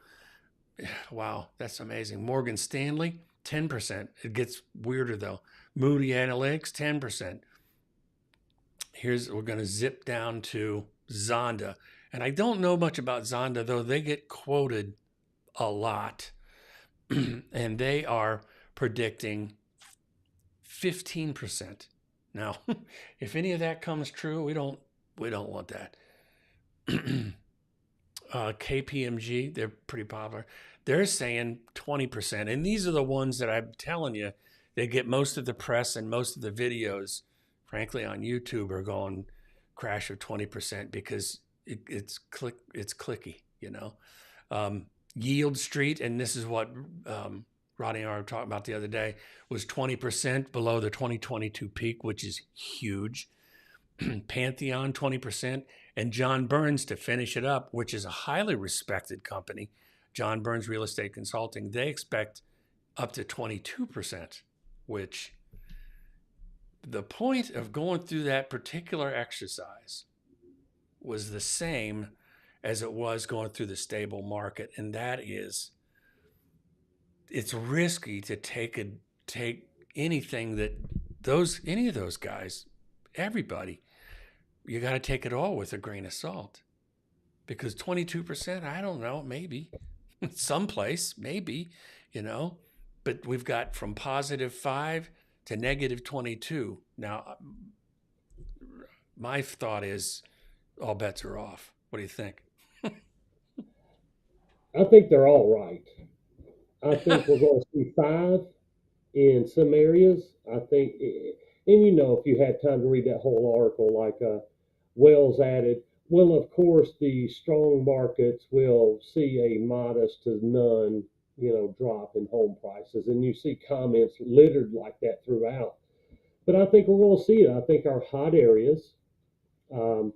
Wow, that's amazing. Morgan Stanley, 10%. It gets weirder though. Moody Analytics, 10%. We're going to zip down to Zonda. And I don't know much about Zonda, though they get quoted a lot. And they are predicting 15%. Now, if any of that comes true, we don't want that. KPMG, they're pretty popular. They're saying 20%. And these are the ones that I'm telling you, they get most of the press and most of the videos, frankly, on YouTube are going crash of 20% because it's clicky, you know. Yield Street, and this is what Rodney and I were talking about the other day, was 20% below the 2022 peak, which is huge. Pantheon, 20%. And John Burns, to finish it up, which is a highly respected company, John Burns Real Estate Consulting, they expect up to 22%, which the point of going through that particular exercise was the same as it was going through the stable market. And that is, it's risky to take anything that any of those guys, everybody, you got to take it all with a grain of salt, because 22%, I don't know, maybe someplace, maybe, you know, but we've got from +5 to -22. Now, my thought is all bets are off. What do you think? I think they're all right. I think we're going to see 5 in some areas. I think, and you know, if you had time to read that whole article, like Wells added, well, of course, the strong markets will see a modest to none, you know, drop in home prices. And you see comments littered like that throughout. But I think we're going to see it. I think our hot areas, I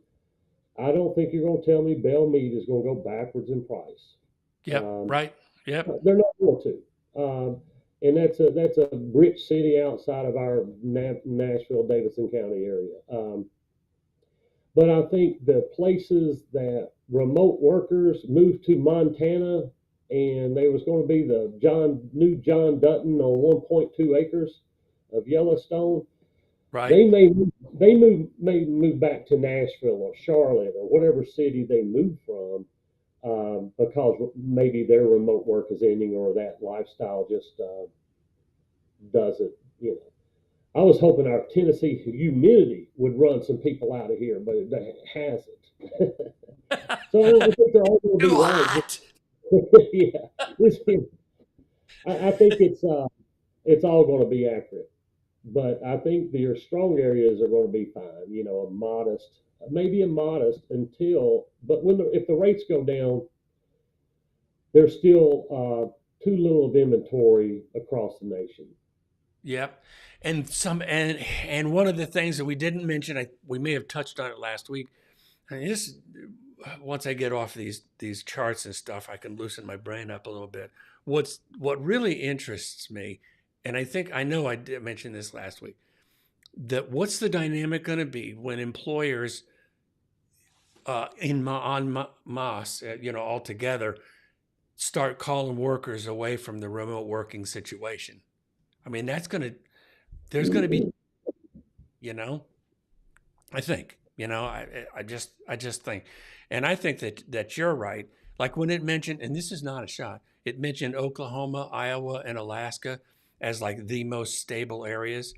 don't think you're going to tell me Belle Meade is going to go backwards in price. Yep, right. Yep. They're not going to. And that's a rich city outside of our Nashville, Davidson County area. But I think the places that remote workers moved to Montana, and there was going to be the new John Dutton on 1.2 acres of Yellowstone. Right. They may move back to Nashville or Charlotte or whatever city they move from, because maybe their remote work is ending or that lifestyle just doesn't, you know. I was hoping our Tennessee humidity would run some people out of here, but it hasn't. So I don't think they're all going to be right. Yeah, I think it's all going to be accurate, but I think your strong areas are going to be fine. You know, maybe a modest until, but if the rates go down, there's still too little of inventory across the nation. Yep. And one of the things that we didn't mention, we may have touched on it last week. Once I get off these charts and stuff, I can loosen my brain up a little bit. What really interests me, and I know I did mention this last week, that what's the dynamic going to be when employers en masse, you know, all together, start calling workers away from the remote working situation? I mean, there's going to be, you know, I think, I just think, and I think that you're right. Like when it mentioned, and this is not a shot, it mentioned Oklahoma, Iowa, and Alaska as like the most stable areas.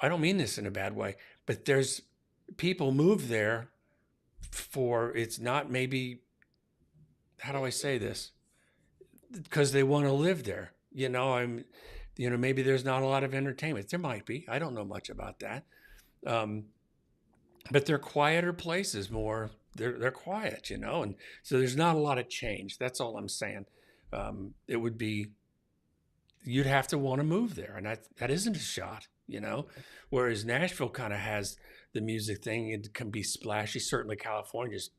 I don't mean this in a bad way, but there's people move there for it's not maybe, how do I say this? Because they want to live there. Maybe there's not a lot of entertainment. There might be. I don't know much about that. Um, but they're quieter places more. They're quiet, and so there's not a lot of change. That's all I'm saying. It would be you'd have to want to move there, and that isn't a shot. Whereas Nashville kind of has the music thing. It can be splashy. Certainly, California's.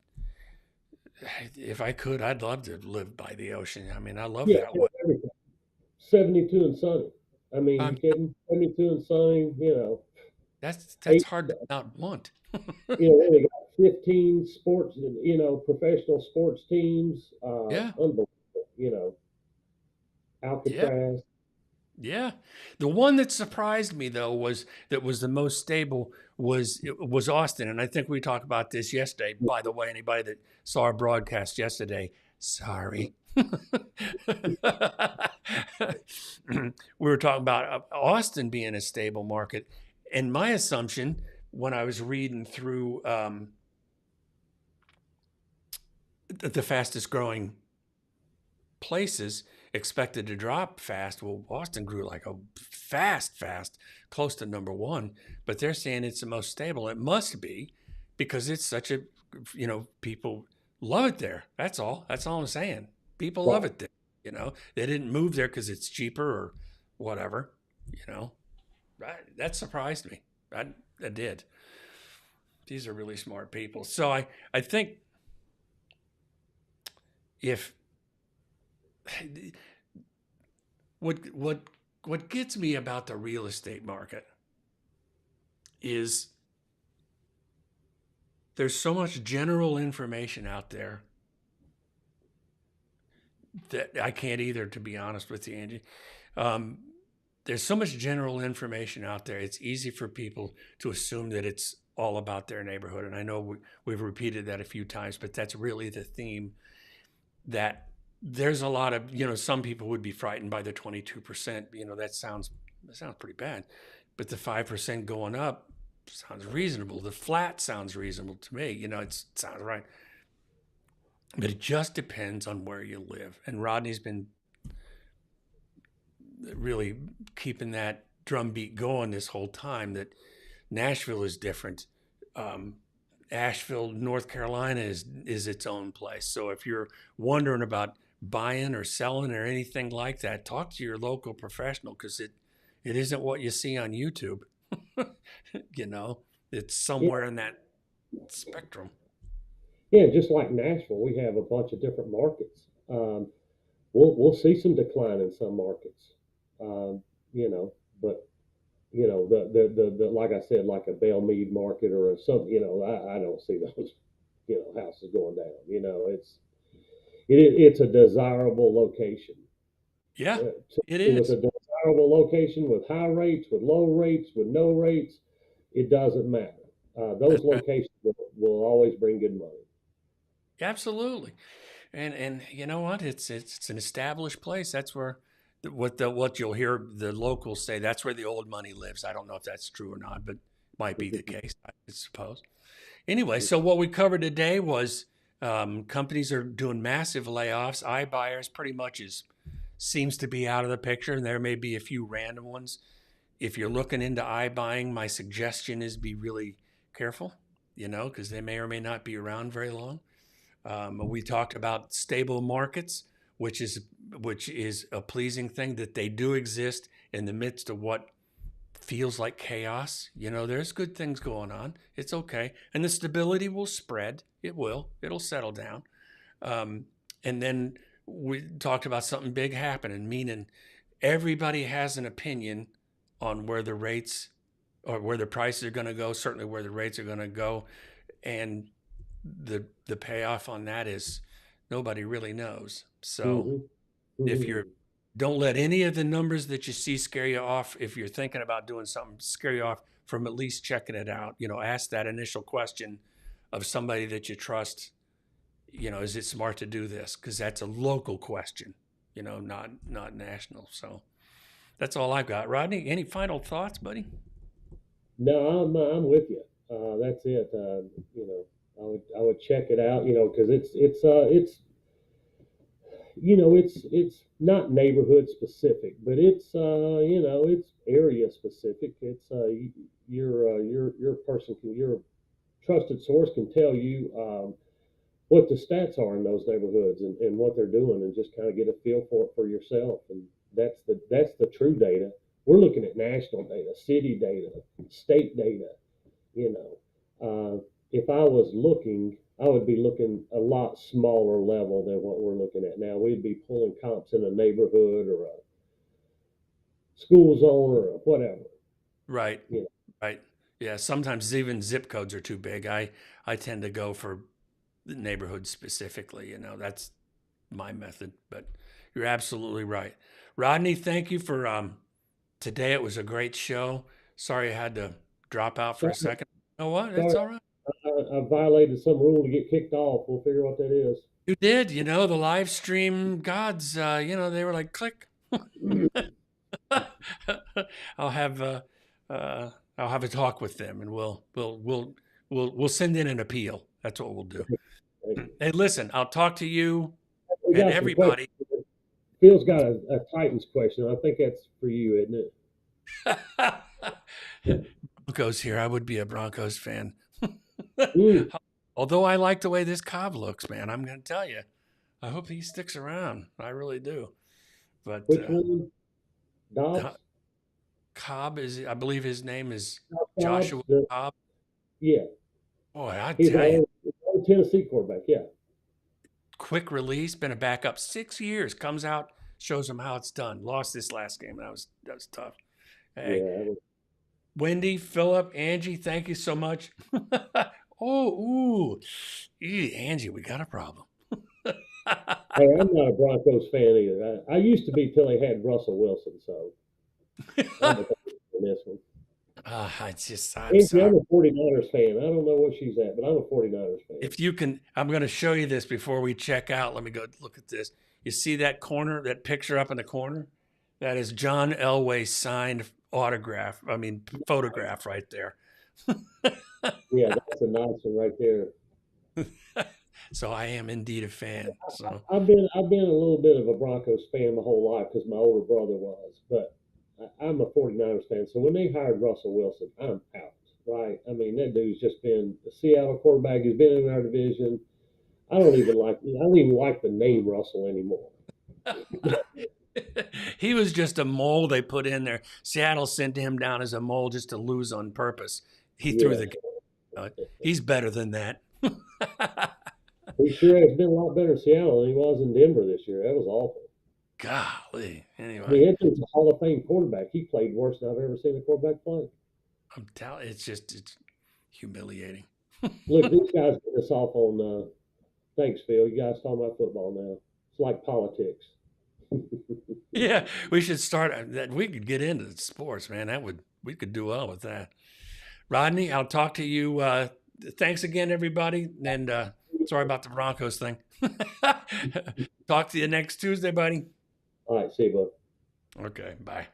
If I could, I'd love to live by the ocean. I mean, I love Yeah, that way. everything. 72 and sunny. I mean, you Um, kidding? 72 and sunny. that's Eight. hard to not want. They got 15 sports. Professional sports teams. Yeah, Unbelievable. yeah. Alcatraz. Yeah, the one that surprised me though was the most stable was Austin, and I think we talked about this yesterday. By the way, anybody that saw our broadcast yesterday, sorry. We were talking about Austin being a stable market, and my assumption when I was reading through the fastest growing places expected to drop fast. Well, Boston grew like a fast, close to number one, but they're saying it's the most stable. It must be because it's such a, people love it there. That's all. That's all I'm saying. People love Right. it there. They didn't move there because it's cheaper or whatever. That surprised me. I did. These are really smart people. So I think if what gets me about the real estate market is there's so much general information out there that I can't either, to be honest with you, Angie. Um, there's so much general information out there. It's easy for people to assume that it's all about their neighborhood. And I know we've repeated that a few times, but that's really the theme that there's a lot of, some people would be frightened by the 22%. That sounds pretty bad. But the 5% going up sounds reasonable. The flat sounds reasonable to me. It sounds right. But it just depends on where you live. And Rodney's been really keeping that drumbeat going this whole time that Nashville is different. Asheville, North Carolina is its own place. So if you're wondering about buying or selling or anything like that, talk to your local professional because it isn't what you see on YouTube. It's somewhere in that spectrum. Yeah, just like Nashville, we have a bunch of different markets. We'll see some decline in some markets, um, but the like I said, like a Belmead market or something. I don't see those houses going down. It's a desirable location. Yeah, it With is. a desirable location, with high rates, with low rates, with no rates, it doesn't matter. Those locations will always bring good money. Absolutely. And you know what? It's an established place. That's where what you'll hear the locals say. That's where the old money lives. I don't know if that's true or not, but might be the case, I suppose. Anyway, so what we covered today was companies are doing massive layoffs. iBuyers pretty much seems to be out of the picture, and there may be a few random ones. If you're looking into iBuying, my suggestion is be really careful, because they may or may not be around very long. We talked about stable markets, which is a pleasing thing that they do exist in the midst of what feels like chaos. There's good things going on. It's okay, and the stability will spread. It will. It'll settle down. And then we talked about something big happening, meaning everybody has an opinion on where the rates or where the prices are going to go. Certainly, where the rates are going to go, and the payoff on that is nobody really knows. So Hmm. if Hmm. you're don't let any of the numbers that you see scare you off. If you're thinking about doing something, scare you off from at least checking it out. Ask that initial question of somebody that you trust. Is it smart to do this? Because that's a local question, not national. So that's all I've got. Rodney, any final thoughts, buddy? No, I'm with you. That's it. I would check it out. Because it's not neighborhood specific, but it's area specific. It's your person your trusted source can tell you what the stats are in those neighborhoods and what they're doing, and just kind of get a feel for it for yourself. And that's the true data. We're looking at national data, city data, state data. If I was looking, I would be looking a lot smaller level than what we're looking at now. We'd be pulling comps in a neighborhood or a school zone or whatever. Right. Right. Yeah. Sometimes even zip codes are too big. I tend to go for the neighborhood specifically. That's my method. But you're absolutely right. Rodney, thank you for today. It was a great show. Sorry I had to drop out for a second. You know what? It's all right. I violated some rule to get kicked off. We'll figure what that is. You did. The live stream gods, they were like, click. I'll have a talk with them, and we'll send in an appeal. That's what we'll do. Hey, listen, I'll talk to you and everybody. Phil's got a Titans question. I think that's for you, isn't it? Broncos here. I would be a Broncos fan. Mm. Although I like the way this Cobb looks, man. I'm going to tell you. I hope he sticks around. I really do. But which one? Dobbs? Cobb I believe his name is Joshua Cobb. Yeah. Boy, I He's tell you. a Tennessee quarterback, yeah. Quick release, been a backup 6 years, comes out, shows him how it's done. Lost this last game. That was tough. Hey, yeah, Wendy, Philip, Angie, thank you so much. Angie, we got a problem. Hey, I'm not a Broncos fan either. I used to be till they had Russell Wilson, so I'm this one. I'm Angie, sorry. I'm a 49ers fan. I don't know where she's at, but I'm a 49ers fan. If you can, I'm going to show you this before we check out. Let me go look at this. You see that corner, that picture up in the corner? That is John Elway's signed photograph right there. Yeah, that's a nice one right there. So I am indeed a fan. So I've been a little bit of a Broncos fan my whole life because my older brother was, but I'm a 49ers fan. So when they hired Russell Wilson, I'm out, right? I mean, that dude's just been a Seattle quarterback. He's been in our division. I don't even like the name Russell anymore. He was just a mole they put in there. Seattle sent him down as a mole just to lose on purpose. He threw the game. He's better than that. He sure has been a lot better in Seattle than he was in Denver this year. That was awful. Golly. Anyway. I mean, it's a Hall of Fame quarterback. He played worse than I've ever seen a quarterback play. I'm telling you, it's humiliating. Look, these guys get us off on thanks, Phil. You guys talking about football now. It's like politics. Yeah, we should start that. We could get into sports, man. We could do well with that. Rodney, I'll talk to you. Thanks again, everybody. And sorry about the Broncos thing. Talk to you next Tuesday, buddy. All right, see you, bud. Okay, bye.